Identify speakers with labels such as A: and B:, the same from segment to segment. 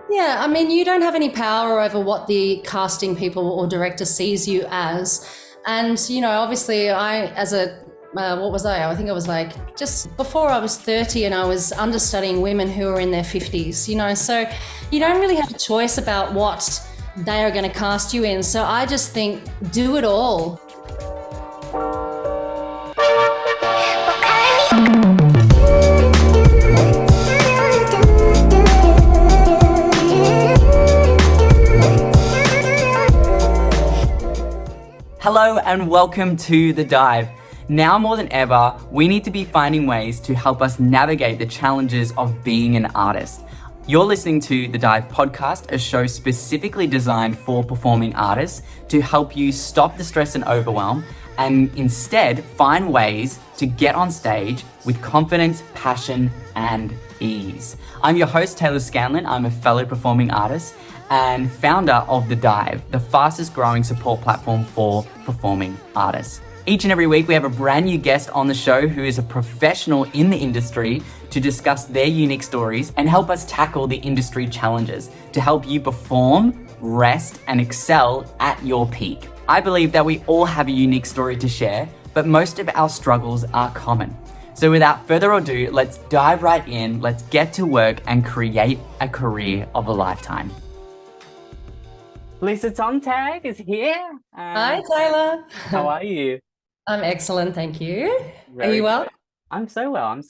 A: Yeah, I mean, you don't have any power over what the casting people or director sees you as. And, obviously, what was I? I think I was like just before I was 30 and I was understudying women who were in their 50s, so you don't really have a choice about what they are going to cast you in. So I just think do it all.
B: Hello and welcome to The Dive. Now more than ever, we need to be finding ways to help us navigate the challenges of being an artist. You're listening to The Dive podcast, a show specifically designed for performing artists to help you stop the stress and overwhelm and instead find ways to get on stage with confidence, passion, and ease. I'm your host, Taylor Scanlan. I'm a fellow performing artist and founder of The Dive, the fastest growing support platform for performing artists. Each and every week, we have a brand new guest on the show who is a professional in the industry to discuss their unique stories and help us tackle the industry challenges to help you perform, rest, and excel at your peak. I believe that we all have a unique story to share, but most of our struggles are common. So without further ado, let's dive right in, let's get to work and create a career of a lifetime. Lisa Sontag is here.
A: Hi, Taylor.
B: How are you?
A: I'm excellent, thank you.
B: Very
A: Are you well?
B: good. I'm so well.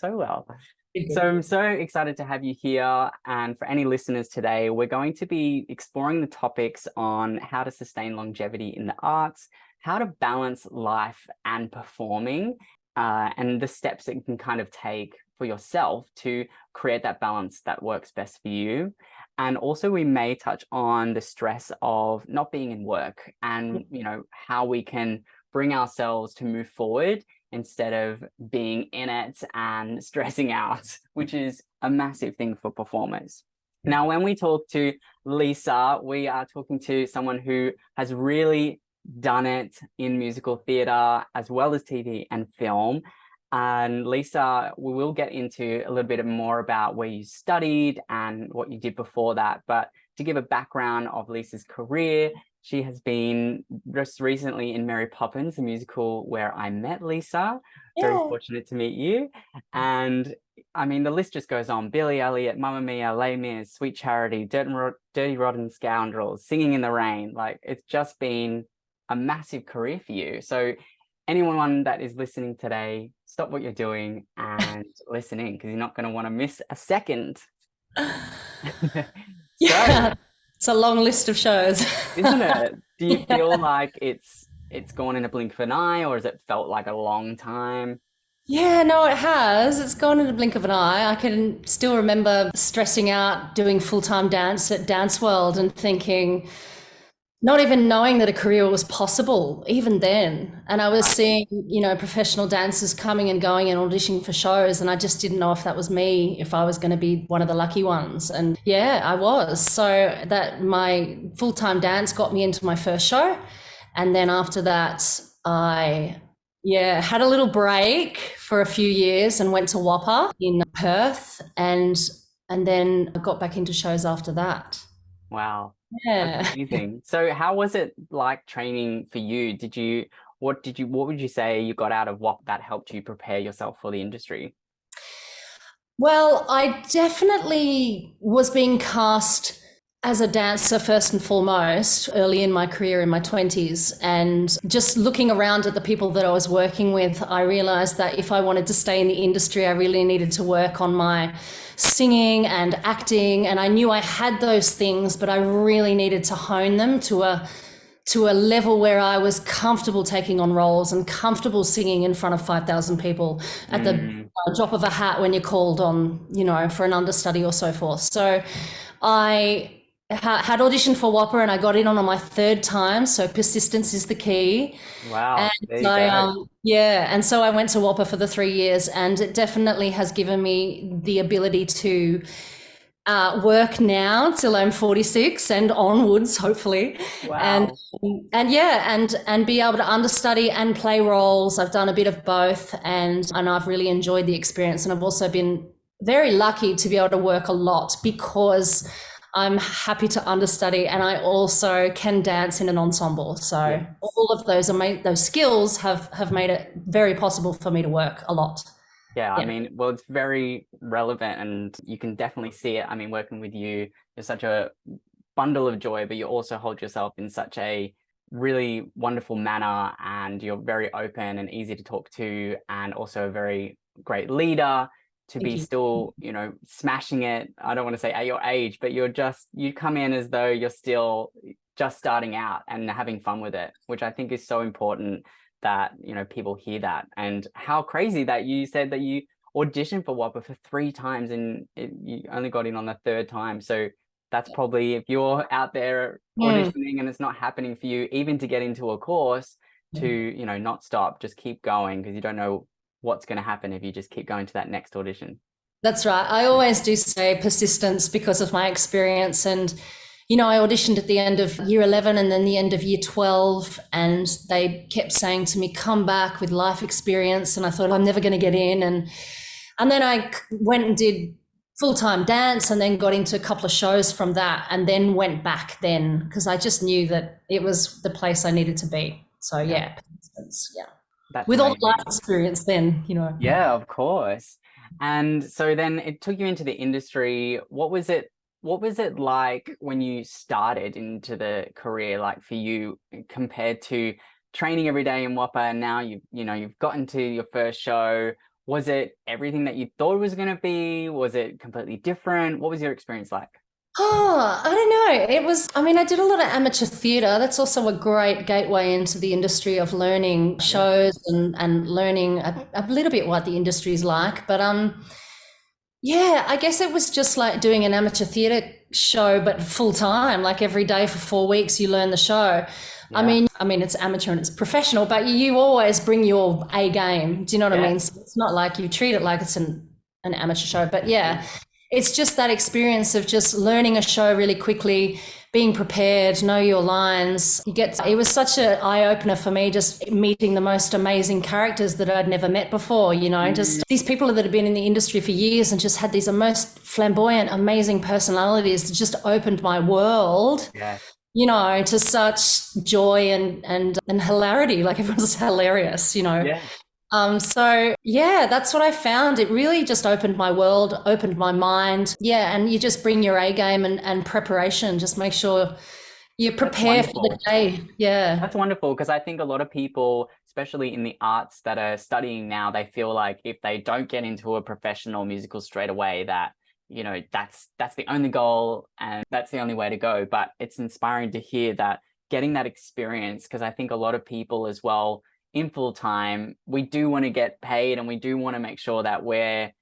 B: So I'm so excited to have you here. And for any listeners today, we're going to be exploring the topics on how to sustain longevity in the arts, how to balance life and performing, and the steps that you can kind of take for yourself to create that balance that works best for you. And also we may touch on the stress of not being in work and, how we can bring ourselves to move forward instead of being in it and stressing out, which is a massive thing for performers. Now, when we talk to Lisa, we are talking to someone who has really done it in musical theatre as well as TV and film. And Lisa, we will get into a little bit more about where you studied and what you did before that. But to give a background of Lisa's career, she has been just recently in Mary Poppins, the musical where I met Lisa. Very fortunate to meet you. And I mean, the list just goes on. Billy Elliot, Mamma Mia, Les Mis, Sweet Charity, Dirty Rotten Scoundrels, Singing in the Rain. Like, it's just been a massive career for you. So anyone that is listening today, stop what you're doing and listen in, because you're not going to want to miss a second.
A: Yeah, it's a long list of shows.
B: Isn't it? Do you feel like it's gone in a blink of an eye, or has it felt like a long time?
A: Yeah, no, it has. It's gone in a blink of an eye. I can still remember stressing out doing full-time dance at Dance World and thinking, not even knowing that a career was possible even then. And I was seeing, professional dancers coming and going and auditioning for shows. And I just didn't know if that was me, if I was going to be one of the lucky ones. And yeah, I was. So that my full-time dance got me into my first show. And then after that, I had a little break for a few years and went to Whopper in Perth. And then I got back into shows after that.
B: Wow.
A: Yeah.
B: That's amazing. So how was it like training for you? What would you say you got out of what that helped you prepare yourself for the industry?
A: Well, I definitely was being cast as a dancer first and foremost early in my career in my 20s. And just looking around at the people that I was working with, I realized that if I wanted to stay in the industry, I really needed to work on my singing and acting. And I knew I had those things, but I really needed to hone them to a level where I was comfortable taking on roles and comfortable singing in front of 5,000 people at the drop of a hat when you're called on, for an understudy or so forth. So I had auditioned for Whopper and I got in on my third time. So persistence is the key.
B: Wow.
A: And
B: there you go.
A: and so I went to Whopper for the 3 years, and it definitely has given me the ability to work now till I'm 46 and onwards, hopefully.
B: Wow.
A: And be able to understudy and play roles. I've done a bit of both, and I've really enjoyed the experience. And I've also been very lucky to be able to work a lot because I'm happy to understudy, and I also can dance in an ensemble. So all of those those skills have made it very possible for me to work a lot.
B: Yeah, I mean, well, it's very relevant and you can definitely see it. I mean, working with you, you're such a bundle of joy, but you also hold yourself in such a really wonderful manner, and you're very open and easy to talk to, and also a very great leader to
A: Thank
B: be
A: you.
B: still, smashing it. I don't want to say at your age, but you come in as though you're still just starting out and having fun with it, which I think is so important that, people hear that. And how crazy that you said that you auditioned for WAPA for 3 times and you only got in on the third time. So that's probably, if you're out there auditioning and it's not happening for you, even to get into a course, to, not stop, just keep going, because you don't know what's going to happen if you just keep going to that next audition.
A: That's right. I always do say persistence because of my experience. And, I auditioned at the end of year 11 and then the end of year 12, and they kept saying to me, come back with life experience. And I thought, I'm never going to get in. And then I went and did full-time dance, and then got into a couple of shows from that, and then went back then because I just knew that it was the place I needed to be. So persistence,
B: That's
A: with all the
B: amazing.
A: life experience then,
B: Yeah, of course. And so then it took you into the industry. What was it like when you started into the career, like for you, compared to training every day in WAPA, and now you've gotten to your first show? Was it everything that you thought it was going to be? Was it completely different? What was your experience like?
A: Oh, I don't know. I did a lot of amateur theatre. That's also a great gateway into the industry of learning shows and learning a little bit what the industry is like. But I guess it was just like doing an amateur theatre show, but full time, like every day for 4 weeks, you learn the show.
B: Yeah.
A: I mean, it's amateur and it's professional, but you always bring your A game. Do you know what I mean? So it's not like you treat it like it's an amateur show, but it's just that experience of just learning a show really quickly, being prepared, know your lines. It was such an eye-opener for me, just meeting the most amazing characters that I'd never met before, just these people that have been in the industry for years and just had these most flamboyant, amazing personalities that just opened my world.
B: Yeah.
A: To such joy and hilarity. Like everyone's hilarious,
B: Yeah.
A: That's what I found. It really just opened my world, opened my mind. Yeah, and you just bring your A game and preparation. Just make sure you prepare for the day. Yeah.
B: That's wonderful, because I think a lot of people, especially in the arts that are studying now, they feel like if they don't get into a professional musical straight away, that that's the only goal and that's the only way to go. But it's inspiring to hear that getting that experience, because I think a lot of people as well in full time, we do want to get paid and we do want to make sure that we're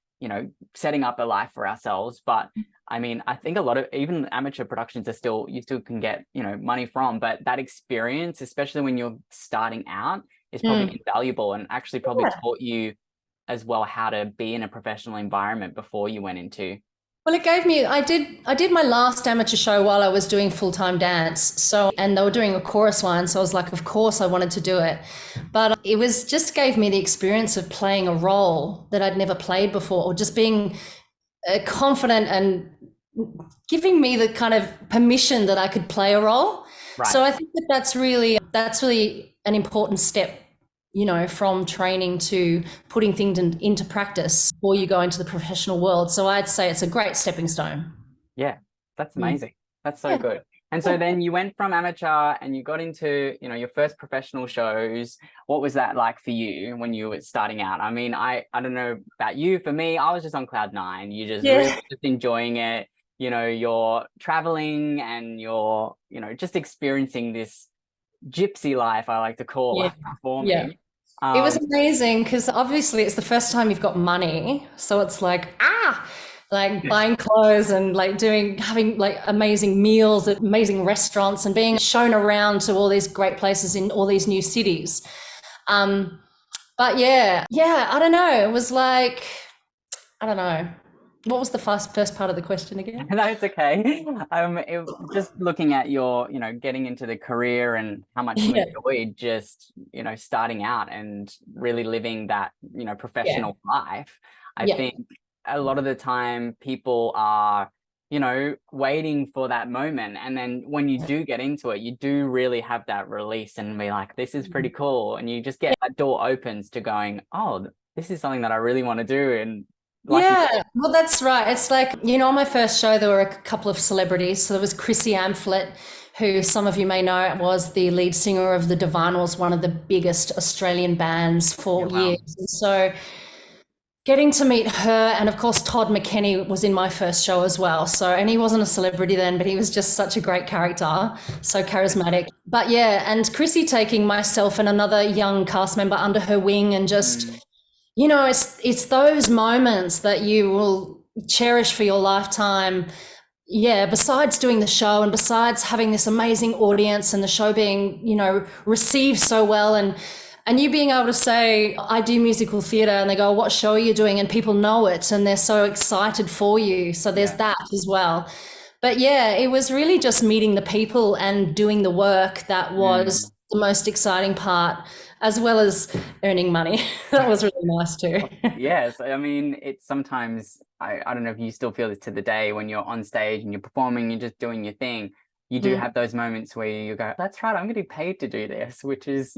B: setting up a life for ourselves. But I mean, I think a lot of even amateur productions are you still can get money from, but that experience, especially when you're starting out, is probably invaluable, and actually probably taught you as well how to be in a professional environment before you went into.
A: Well, it gave me, I did my last amateur show while I was doing full-time dance. So, and they were doing a chorus line. So I was like, of course I wanted to do it. But it just gave me the experience of playing a role that I'd never played before, or just being confident and giving me the kind of permission that I could play a role.
B: Right.
A: So I think that's really an important step, from training to putting things into practice before you go into the professional world. So I'd say it's a great stepping stone.
B: Yeah, that's amazing. That's so good. And so then you went from amateur and you got into, your first professional shows. What was that like for you when you were starting out? I mean, I don't know about you. For me, I was just on cloud nine. You just really just enjoying it. You're traveling and you're, just experiencing this gypsy life, I like to call it, performing.
A: It was amazing because obviously it's the first time you've got money. So it's like, like buying clothes and like having like amazing meals at amazing restaurants and being shown around to all these great places in all these new cities. But I don't know. It was like, I don't know. What was the first part of the question again?
B: No, it's okay. Just looking at your, getting into the career and how much you enjoyed just, starting out and really living that, professional life. I think a lot of the time people are waiting for that moment. And then when you do get into it, you do really have that release and be like, this is pretty cool. And you just get that door opens to going, oh, this is something that I really want to do. And
A: yeah, well, that's right. It's like, on my first show, there were a couple of celebrities. So there was Chrissy Amphlett, who some of you may know was the lead singer of the Divinals, one of the biggest Australian bands for years. And so getting to meet her, and of course Todd McKenney was in my first show as well. So, and he wasn't a celebrity then, but he was just such a great character, so charismatic. But yeah, and Chrissy taking myself and another young cast member under her wing, and just, it's those moments that you will cherish for your lifetime. Yeah, besides doing the show and besides having this amazing audience and the show being, received so well, and you being able to say, I do musical theatre, and they go, what show are you doing? And people know it and they're so excited for you. So there's that as well. But yeah, it was really just meeting the people and doing the work that was the most exciting part, as well as earning money. That was really nice too.
B: Yes, I mean, it's sometimes, I don't know if you still feel this to the day, when you're on stage and you're performing, you're just doing your thing. You do have those moments where you go, that's right, I'm getting paid to do this, which is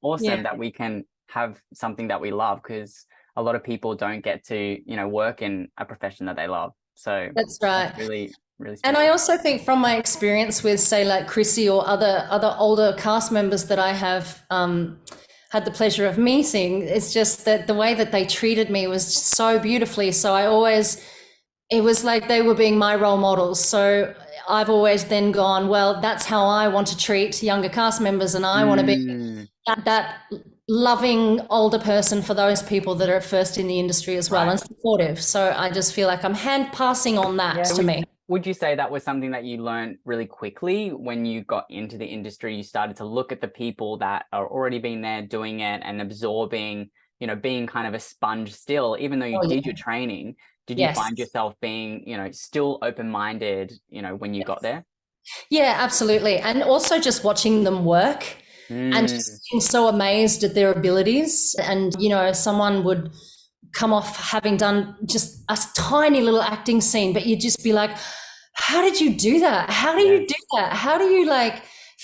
B: awesome that we can have something that we love, because a lot of people don't get to, work in a profession that they love. So
A: that's right.
B: That's really, really
A: special. And I also think from my experience with, say, like Chrissy or other older cast members that I have had the pleasure of meeting, it's just that the way that they treated me was so beautifully. So it was like they were being my role models. So I've always then gone, well, that's how I want to treat younger cast members, and I want to be that loving older person for those people that are at first in the industry as well, and supportive. So I just feel like I'm hand passing on that to me.
B: Would you say that was something that you learned really quickly when you got into the industry? You started to look at the people that are already been there doing it and absorbing, being kind of a sponge still, even though you did your training. Did you find yourself being, still open-minded, when you got there?
A: Yeah, absolutely. And also just watching them work and just being so amazed at their abilities. And, someone would come off having done just a tiny little acting scene, but you'd just be like, how did you do that? How do you do that? How do you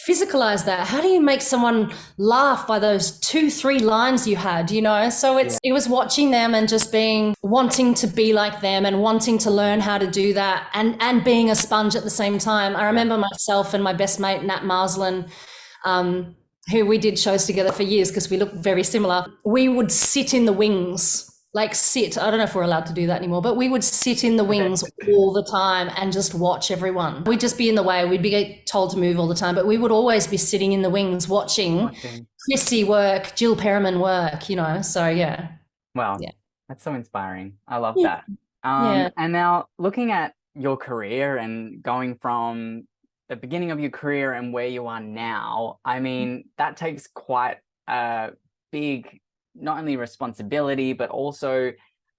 A: physicalize that? How do you make someone laugh by those 2-3 lines you had, So it was watching them and just wanting to be like them and wanting to learn how to do that, and being a sponge at the same time. I remember myself and my best mate, Nat Marsland, who we did shows together for years because we look very similar. We would sit in the wings. I don't know if we're allowed to do that anymore, but we would sit in the wings all the time and just watch everyone. We'd just be in the way. We'd be told to move all the time, but we would always be sitting in the wings watching Chrissy work, Jill Perriman work, so yeah.
B: Wow, that's so inspiring. I love that. And now looking at your career and going from the beginning of your career and where you are now, I mean, that takes quite a big, not only responsibility, but also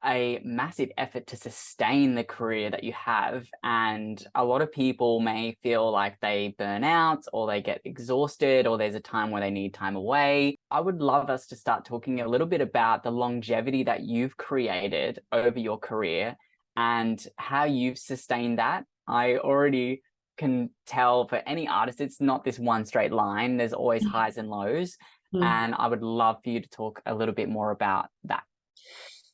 B: a massive effort to sustain the career that you have. And a lot of people may feel like they burn out, or they get exhausted, or there's a time where they need time away. I would love us to start talking a little bit about the longevity that you've created over your career and how you've sustained that. I already can tell for any artist, it's not this one straight line. There's always highs and lows. And I would love for you to talk a little bit more about that.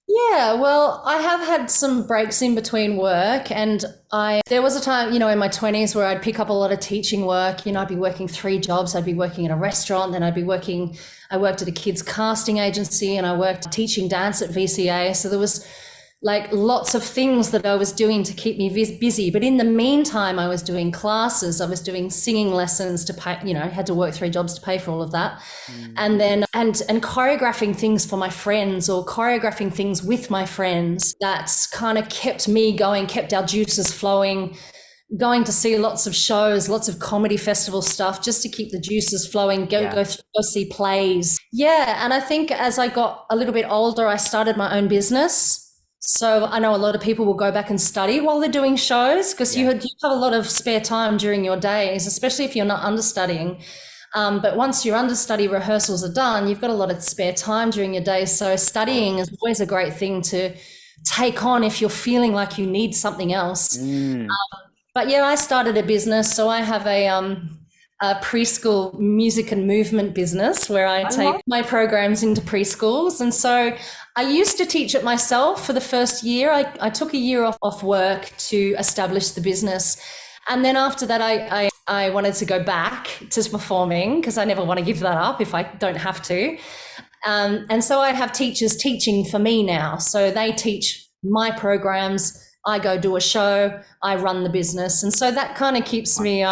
A: Yeah, well, I have had some breaks in between work, and there was a time, in my 20s where I'd pick up a lot of teaching work. I'd be working 3 jobs. I'd be working in a restaurant, then I worked at a kids casting agency, and I worked teaching dance at VCA. So there was lots of things that I was doing to keep me busy. But in the meantime, I was doing classes, I was doing singing lessons to pay, had to work 3 jobs to pay for all of that. And then, and choreographing things for my friends, or choreographing things with my friends. That's kind of kept me going, kept our juices flowing, going to see lots of shows, lots of comedy festival stuff, just to keep the juices flowing, go see plays. Yeah. And I think as I got a little bit older, I started my own business. So I know a lot of people will go back and study while they're doing shows, because you have a lot of spare time during your days, especially if you're not understudying. But once your understudy rehearsals are done, you've got a lot of spare time during your days. So studying is always a great thing to take on if you're feeling like you need something else.
B: Mm.
A: But yeah, I started a business. So I have a preschool music and movement business where I
B: I
A: take
B: love.
A: my programs into preschools. And so I used to teach it myself for the first year. I took a year off work to establish the business. And then after that, I wanted to go back to performing because I never want to give that up if I don't have to. And so I have teachers teaching for me now. So they teach my programs. I go do a show. I run the business, and so that kind of keeps me,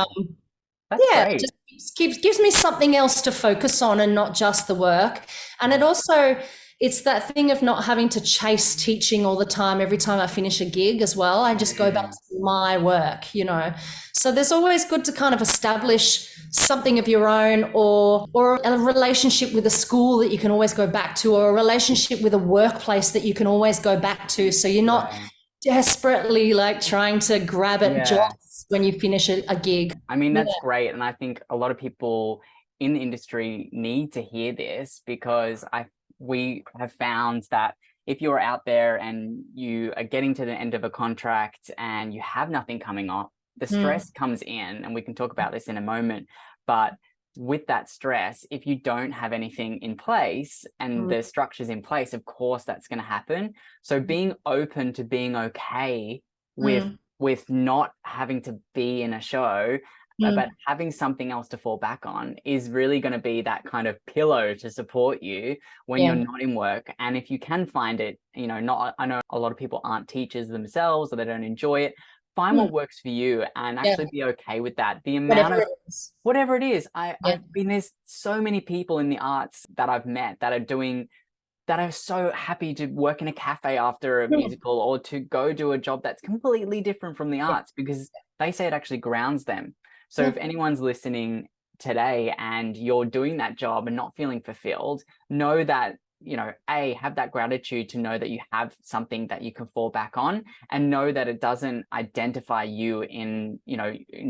B: That's
A: yeah,
B: great.
A: just gives me something else to focus on and not just the work. And it also, it's that thing of not having to chase teaching all the time. Every time I finish a gig as well, I just go back
B: Mm.
A: to my work, you know. So there's always good to kind of establish something of your own, or a relationship with a school that you can always go back to, or a relationship with a workplace that you can always go back to. So you're not
B: Right.
A: desperately like trying to grab at
B: Yeah.
A: jobs when you finish a gig.
B: I mean,
A: Yeah.
B: that's great. And I think a lot of people in the industry need to hear this because we have found that if you're out there and you are getting to the end of a contract and you have nothing coming up, the
A: Mm,
B: stress comes in, and we can talk about this in a moment. But with that stress, if you don't have anything in place and
A: mm,
B: the structures in place, of course that's going to happen. So being open to being okay with
A: mm,
B: not having to be in a show, but
A: mm.
B: having something else to fall back on is really going to be that kind of pillow to support you when you're
A: Yeah.
B: not in work. And if you can find it, not, I know a lot of people aren't teachers themselves or they don't enjoy it. Find what
A: Mm,
B: works for you and
A: yeah.
B: actually be okay with that. The amount
A: Whatever
B: of
A: it is.
B: whatever it is,
A: Yeah.
B: I've been, there's so many people in the arts that I've met that are so happy to work in a cafe after a
A: Mm,
B: musical or to go do a job that's completely different from the
A: yeah.
B: arts because they say it actually grounds them. So
A: Yeah.
B: if anyone's listening today and you're doing that job and not feeling fulfilled, know that, have that gratitude to know that you have something that you can fall back on, and know that it doesn't identify you in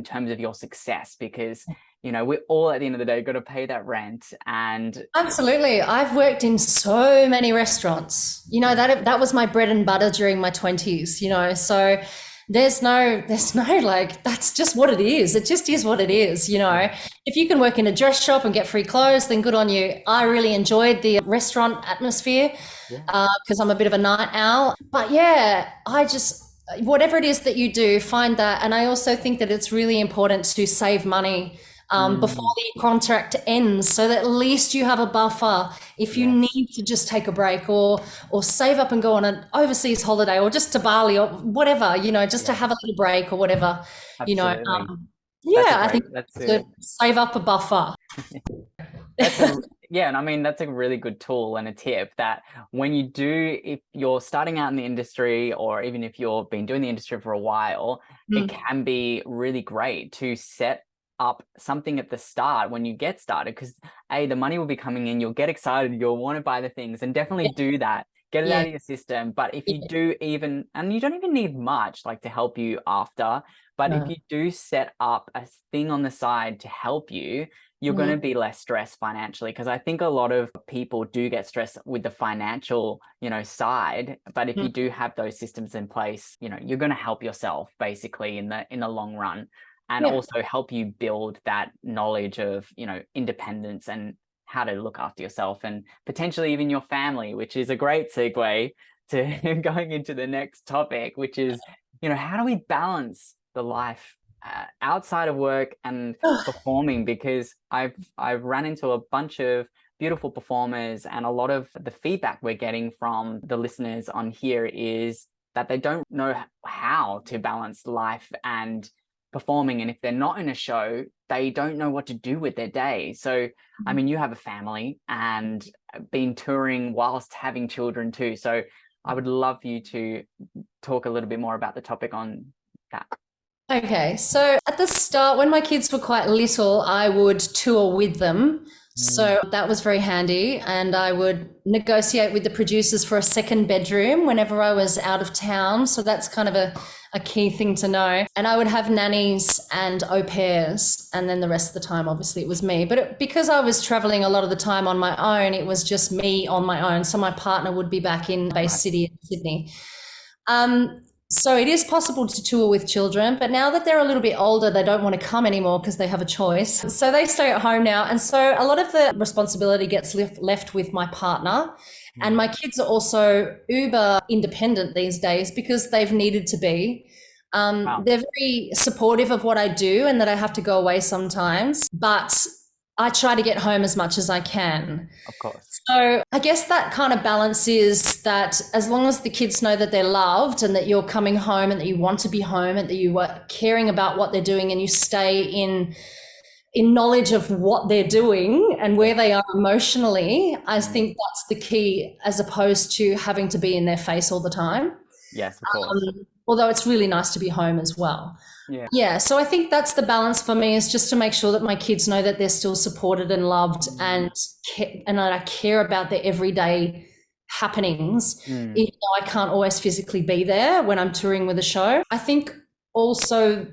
B: terms of your success, because we're all at the end of the day got to pay that rent. And
A: Absolutely. I've worked in so many restaurants. You know,
B: yeah,
A: that was my bread and butter during my 20s, you know. So there's no like that's just what it is. It just is what it is, you know.
B: yeah,
A: If you can work in a dress shop and get free clothes, then good on you. I really enjoyed the restaurant atmosphere
B: yeah,
A: because I'm a bit of a night owl. But yeah, I just whatever it is that you do, find that. And I also think that it's really important to save money before
B: mm,
A: the contract ends, so that at least you have a buffer if you
B: yes,
A: need to just take a break, or save up and go on an overseas holiday, or just to Bali or whatever, you know, just to
B: yeah,
A: have a little break or whatever, you know.
B: absolutely. That's a
A: Yeah, I
B: great,
A: think to save up a buffer.
B: that's a, yeah, and I mean, that's a really good tool and a tip that when you do, if you're starting out in the industry, or even if you've been doing the industry for a while, it
A: Mm,
B: can be really great to set up something at the start when you get started, because the money will be coming in, you'll get excited, you'll want to buy the things, and definitely
A: yeah,
B: do that. Get it
A: yeah,
B: out of your system. But if you
A: yeah.
B: do even, and you don't even need much like to help you after, but if
A: No.
B: you do set up a thing on the side to help you, you're going to
A: Mm,
B: be less stressed financially, because I think a lot of people do get stressed with the financial, side. But if you
A: mm,
B: do have those systems in place, you're going to help yourself basically in the long run, and
A: yeah.
B: also help you build that knowledge of, independence and how to look after yourself and potentially even your family, which is a great segue to going into the next topic, which is, how do we balance the life outside of work and performing? Because I've run into a bunch of beautiful performers, and a lot of the feedback we're getting from the listeners on here is that they don't know how to balance life and performing. And if they're not in a show, they don't know what to do with their day. So I mean, you have a family and been touring whilst having children too, so I would love you to talk a little bit more about the topic on that.
A: Okay, so at the start, when my kids were quite little, I would tour with them.
B: Mm,
A: So that was very handy. And I would negotiate with the producers for a second bedroom whenever I was out of town. So that's kind of a key thing to know. And I would have nannies and au pairs. And then the rest of the time, obviously, it was me. But because I was traveling a lot of the time on my own, it was just me on my own. So my partner would be back in base
B: right.
A: city in Sydney. So it is possible to tour with children, but now that they're a little bit older, they don't want to come anymore because they have a choice. So they stay at home now. And so a lot of the responsibility gets left with my partner. And my kids are also uber independent these days because they've needed to be.
B: Wow,
A: They're very supportive of what I do and that I have to go away sometimes, but I try to get home as much as I can.
B: of course.
A: So I guess that kind of balance is that as long as the kids know that they're loved and that you're coming home and that you want to be home and that you are caring about what they're doing and you stay in knowledge of what they're doing and where they are emotionally, I think that's the key, as opposed to having to be in their face all the time.
B: Yes, of course.
A: Although it's really nice to be home as well.
B: Yeah.
A: Yeah, so I think that's the balance for me, is just to make sure that my kids know that they're still supported and loved, and that I care about their everyday happenings, even though I can't always physically be there when I'm touring with a show. I think also,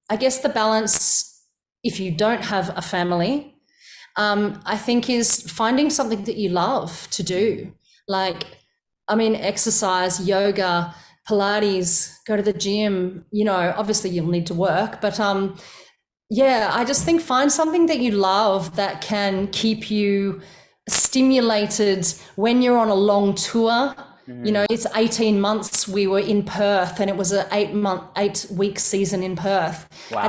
A: I guess the balance, if you don't have a family, I think is finding something that you love to do. Like, I mean, exercise, yoga, Pilates, go to the gym, obviously you'll need to work, but yeah, I just think find something that you love that can keep you stimulated when you're on a long tour. It's 18 months we were in Perth, and it was an 8-week season in Perth.
B: Wow.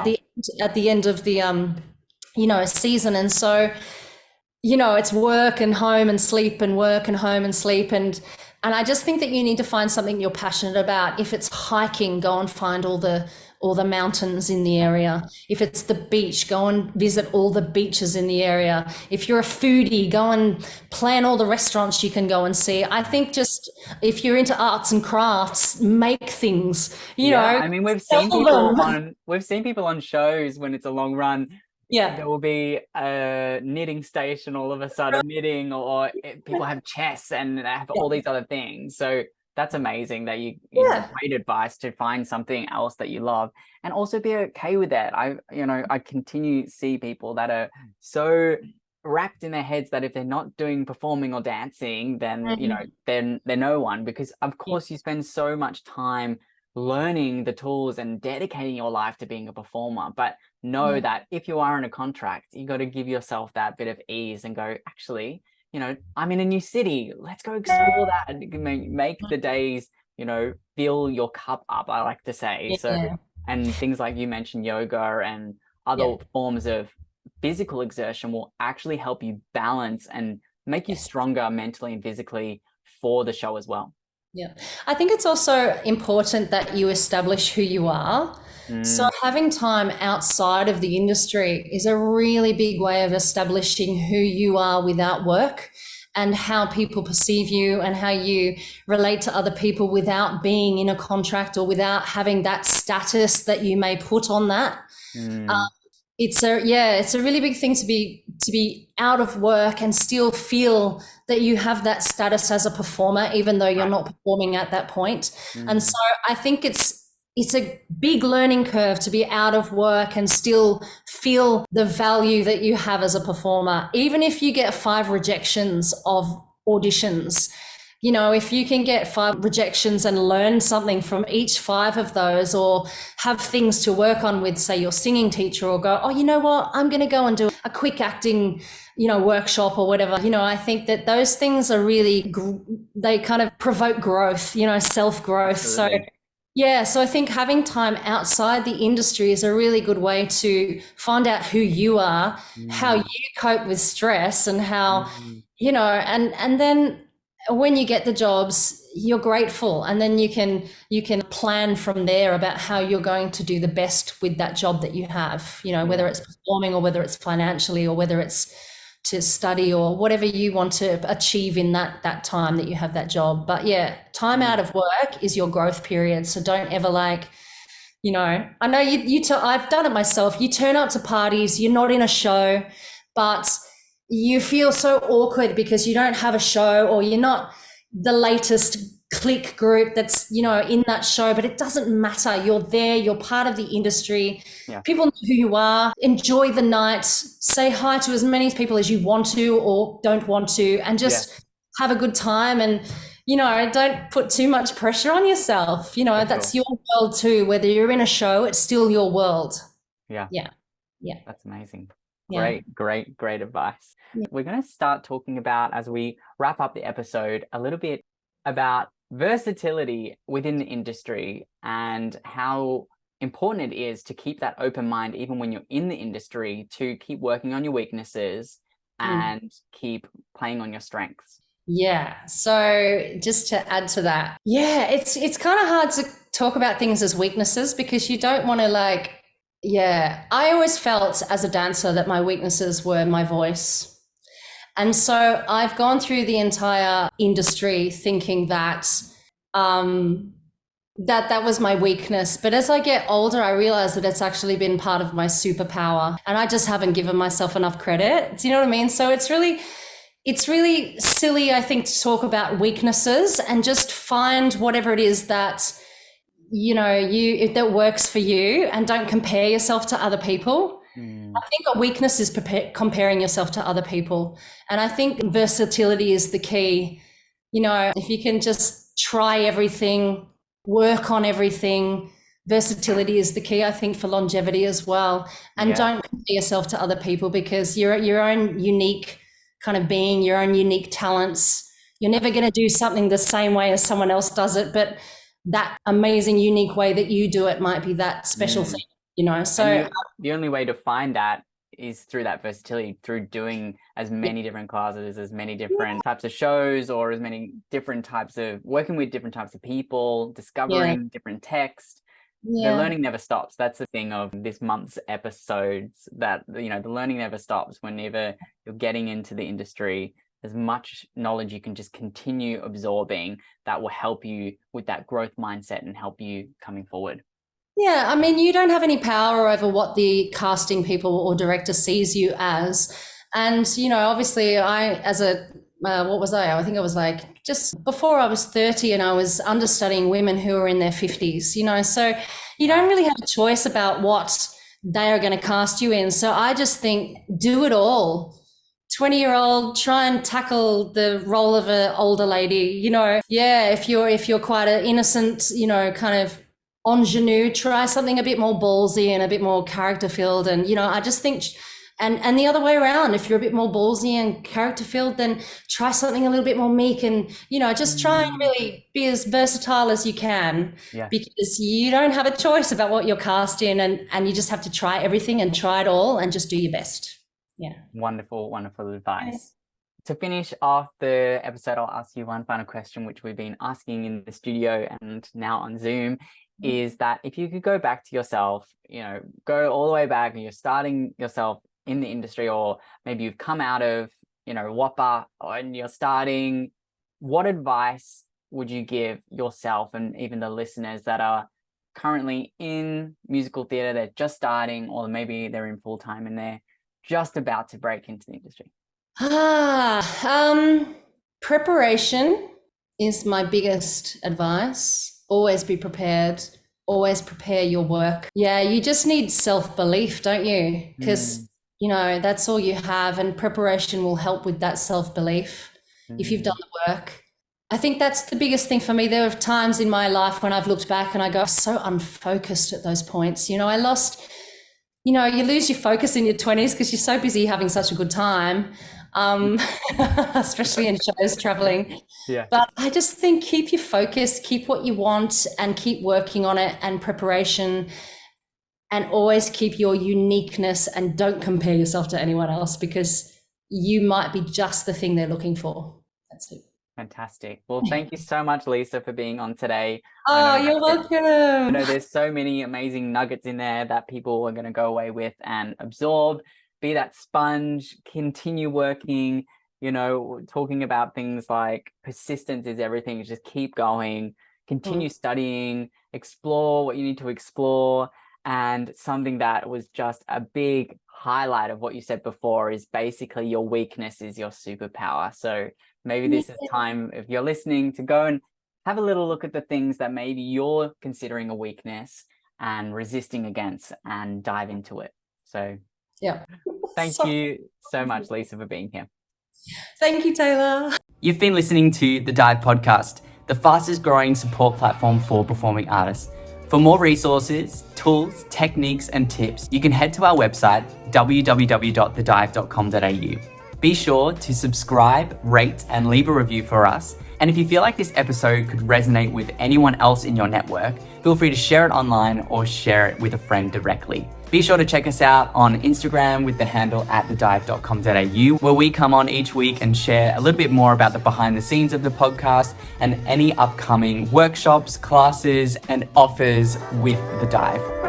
A: At the end of the season. And so, it's work and home and sleep and work and home and sleep. And I just think that you need to find something you're passionate about. If it's hiking, go and find all the mountains in the area. If it's the beach, go and visit all the beaches in the area. If you're a foodie, go and plan all the restaurants you can go and see. I think just if you're into arts and crafts, make things, you know.
B: I mean, we've seen people on shows when it's a long run.
A: Yeah.
B: There will be a knitting station all of a sudden, knitting, or people have chess and they have all these other things. So that's amazing that you know, great advice to find something else that you love and also be okay with that. I continue to see people that are so wrapped in their heads that if they're not doing performing or dancing, then, then they're no one, because of course you spend so much time learning the tools and dedicating your life to being a performer. But know that if you are in a contract, you got to give yourself that bit of ease and go, actually, I'm in a new city. Let's go explore that and make the days, fill your cup up, I like to say. So, and things like you mentioned, yoga and other forms of physical exertion will actually help you balance and make you stronger mentally and physically for the show as well.
A: Yeah. I think it's also important that you establish who you are. So having time outside of the industry is a really big way of establishing who you are without work, and how people perceive you and how you relate to other people without being in a contract or without having that status that you may put on that. It's a really big thing to be out of work and still feel that you have that status as a performer, even though you're not performing at that point. And so I think it's a big learning curve to be out of work and still feel the value that you have as a performer. Even if you get 5 rejections of auditions, if you can get 5 rejections and learn something from each 5 of those, or have things to work on with, say, your singing teacher, or go, oh, you know what, I'm going to go and do a quick acting, workshop or whatever. I think that those things are really, they kind of provoke growth, self-growth.
B: Absolutely.
A: So I think having time outside the industry is a really good way to find out who you are, how you cope with stress, and how, and then when you get the jobs, you're grateful, and then you can plan from there about how you're going to do the best with that job that you have, whether it's performing or whether it's financially or whether it's to study or whatever you want to achieve in that time that you have that job. But time out of work is your growth period. So don't ever I know I've done it myself. You turn up to parties, you're not in a show, but you feel so awkward because you don't have a show, or you're not the latest clique group that's, in that show, but it doesn't matter. You're there, you're part of the industry. People know who you are. Enjoy the night, say hi to as many people as you want to or don't want to, and just have a good time. And, don't put too much pressure on yourself.
B: For
A: That's
B: sure.
A: your world too. Whether you're in a show, it's still your world.
B: Yeah.
A: Yeah. Yeah.
B: That's amazing.
A: Yeah.
B: Great advice.
A: Yeah.
B: We're going to start talking about, as we wrap up the episode, a little bit about versatility within the industry and how important it is to keep that open mind, even when you're in the industry, to keep working on your weaknesses and keep playing on your strengths.
A: Yeah. So just to add to that, yeah, it's kind of hard to talk about things as weaknesses because you don't want to I always felt as a dancer that my weaknesses were my voice. And so I've gone through the entire industry thinking that that was my weakness. But as I get older, I realize that it's actually been part of my superpower. And I just haven't given myself enough credit. Do you know what I mean? So it's really silly, I think, to talk about weaknesses and just find whatever it is that that works for you, and don't compare yourself to other people. I think a weakness is comparing yourself to other people. And I think versatility is the key. If you can just try everything, work on everything, versatility is the key, I think, for longevity as well. And don't compare yourself to other people because you're your own unique kind of being, your own unique talents. You're never going to do something the same way as someone else does it, but that amazing, unique way that you do it might be that special thing, So
B: the only way to find that is through that versatility, through doing as many different classes, as many different types of shows, or as many different types of working with different types of people, discovering different text. The learning never stops. That's the thing of this month's episodes, that the learning never stops. Whenever you're getting into the industry, as much knowledge you can just continue absorbing that will help you with that growth mindset and help you coming forward.
A: Yeah, I mean, you don't have any power over what the casting people or director sees you as. And, obviously what was I? I think I was like just before I was 30, and I was understudying women who were in their 50s, so you don't really have a choice about what they are going to cast you in. So I just think do it all. 20-year-old, try and tackle the role of an older lady, if you're quite an innocent, kind of ingenue, try something a bit more ballsy and a bit more character filled. And, I just think, and the other way around, if you're a bit more ballsy and character filled, then try something a little bit more meek and, just try and really be as versatile as you can, because you don't have a choice about what you're cast in, and you just have to try everything and try it all and just do your best. Yeah.
B: Wonderful advice. To finish off the episode, I'll ask you one final question, which we've been asking in the studio and now on Zoom, is that if you could go back to yourself, go all the way back, and you're starting yourself in the industry, or maybe you've come out of, WAPA and you're starting, what advice would you give yourself and even the listeners that are currently in musical theatre, they're just starting, or maybe they're in full time and they're just about to break into the industry?
A: Preparation is my biggest advice. Always be prepared. Always prepare your work. Yeah, you just need self-belief, don't you? Because, that's all you have, and preparation will help with that self-belief if you've done the work. I think that's the biggest thing for me. There are times in my life when I've looked back and I go, so unfocused at those points. I lost... you lose your focus in your 20s because you're so busy having such a good time, especially in shows, traveling.
B: Yeah.
A: But I just think keep your focus, keep what you want, and keep working on it, and preparation, and always keep your uniqueness, and don't compare yourself to anyone else, because you might be just the thing they're looking for. That's it.
B: Fantastic. Well, thank you so much, Lisa, for being on today.
A: Oh, you're welcome.
B: I know there's so many amazing nuggets in there that people are going to go away with and absorb. Be that sponge, continue working, talking about things like persistence is everything. Just keep going, continue studying, explore what you need to explore. And something that was just a big highlight of what you said before is basically your weakness is your superpower. So maybe this is time, if you're listening, to go and have a little look at the things that maybe you're considering a weakness and resisting against, and dive into it. So thank you so much, Lisa, for being here.
A: Thank you, Taylor.
B: You've been listening to the Dive Podcast, the fastest growing support platform for performing artists. For more resources, tools, techniques, and tips, you can head to our website, www.thedive.com.au. Be sure to subscribe, rate, and leave a review for us. And if you feel like this episode could resonate with anyone else in your network, feel free to share it online or share it with a friend directly. Be sure to check us out on Instagram with the handle @thedive.com.au, where we come on each week and share a little bit more about the behind the scenes of the podcast and any upcoming workshops, classes, and offers with The Dive.